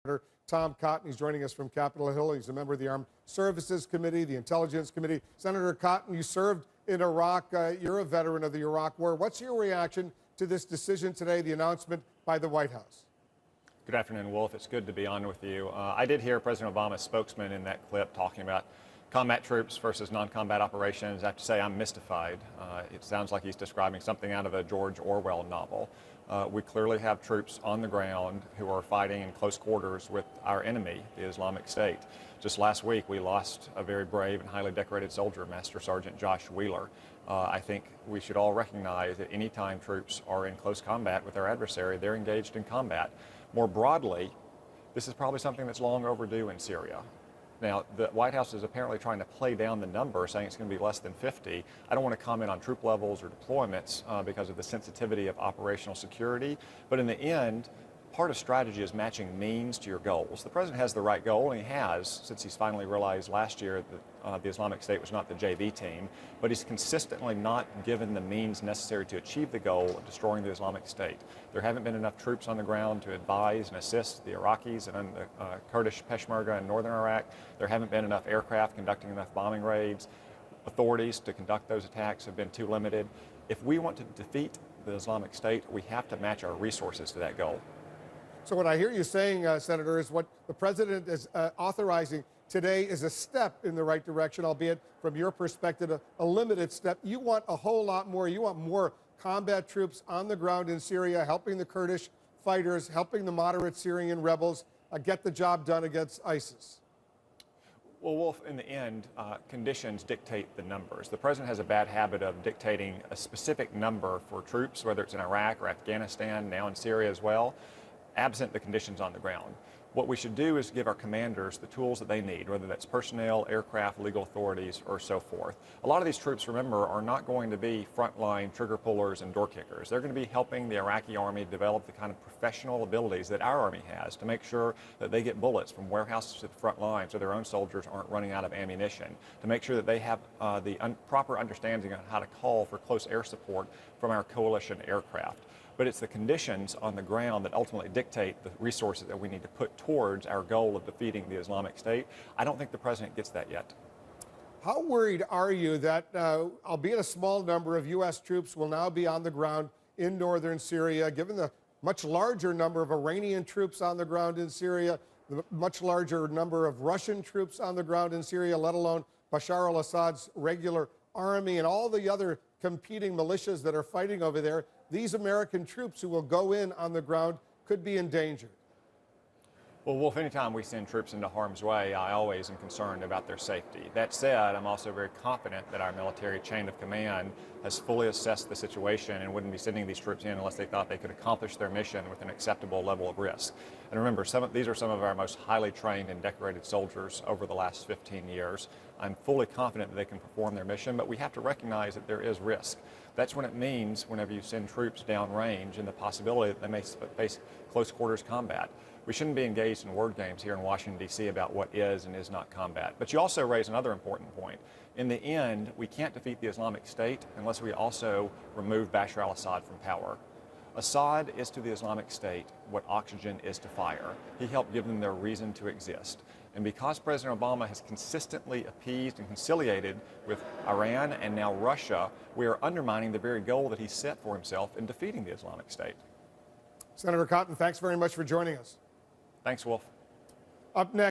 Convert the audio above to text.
Senator Tom Cotton. He's joining us from Capitol Hill. He's a member of the Armed Services Committee, the Intelligence Committee. Senator Cotton, you served in Iraq. You're a veteran of the Iraq War. What's your reaction to this decision today, the announcement by the White House? Good afternoon, Wolf. It's good to be on with you. I did hear President Obama's spokesman in that clip talking about combat troops versus non-combat operations. I have to say I'm mystified. It sounds like he's describing something out of a George Orwell novel. We clearly have troops on the ground who are fighting in close quarters with our enemy, the Islamic State. Just last week, we lost a very brave and highly decorated soldier, Master Sergeant Josh Wheeler. I think we should all recognize that any time troops are in close combat with their adversary, they're engaged in combat. More broadly, this is probably something that's long overdue in Syria. Now, the White House is apparently trying to play down the number, saying it's going to be less than 50. I don't want to comment on troop levels or deployments because of the sensitivity of operational security. But in the end, part of strategy is matching means to your goals. The president has the right goal, and he has, since he's finally realized last year that the Islamic State was not the JV team, but he's consistently not given the means necessary to achieve the goal of destroying the Islamic State. There haven't been enough troops on the ground to advise and assist the Iraqis and the Kurdish Peshmerga in northern Iraq. There haven't been enough aircraft conducting enough bombing raids. Authorities to conduct those attacks have been too limited. If we want to defeat the Islamic State, we have to match our resources to that goal. So what I hear you saying, Senator, is what the president is authorizing today is a step in the right direction, albeit from your perspective, a limited step. You want a whole lot more. You want more combat troops on the ground in Syria, helping the Kurdish fighters, helping the moderate Syrian rebels get the job done against ISIS. Well, Wolf, in the end, conditions dictate the numbers. The president has a bad habit of dictating a specific number for troops, whether it's in Iraq or Afghanistan, now in Syria as well, absent the conditions on the ground. What we should do is give our commanders the tools that they need, whether that's personnel, aircraft, legal authorities, or so forth. A lot of these troops, remember, are not going to be frontline trigger pullers and door kickers. They're going to be helping the Iraqi army develop the kind of professional abilities that our army has to make sure that they get bullets from warehouses to the front line so their own soldiers aren't running out of ammunition, to make sure that they have the proper understanding of how to call for close air support from our coalition aircraft. But it's the conditions on the ground that ultimately dictate the resources that we need to put towards our goal of defeating the Islamic State. I don't think the president gets that yet. How worried are you that, albeit a small number of U.S. troops will now be on the ground in northern Syria, given the much larger number of Iranian troops on the ground in Syria, the much larger number of Russian troops on the ground in Syria, let alone Bashar al-Assad's regular army and all the other competing militias that are fighting over there? These American troops who will go in on the ground could be endangered. Well, Wolf, anytime we send troops into harm's way, I always am concerned about their safety. That said, I'm also very confident that our military chain of command has fully assessed the situation and wouldn't be sending these troops in unless they thought they could accomplish their mission with an acceptable level of risk. And remember, these are some of our most highly trained and decorated soldiers over the last 15 years. I'm fully confident that they can perform their mission, but we have to recognize that there is risk. That's what it means whenever you send troops downrange and the possibility that they may face close quarters combat. We shouldn't be engaged in word games here in Washington, D.C. about what is and is not combat. But you also raise another important point. In the end, we can't defeat the Islamic State unless we also remove Bashar al-Assad from power. Assad is to the Islamic State what oxygen is to fire. He helped give them their reason to exist. And because President Obama has consistently appeased and conciliated with Iran and now Russia, we are undermining the very goal that he set for himself in defeating the Islamic State. Senator Cotton, thanks very much for joining us. Thanks, Wolf. Up next.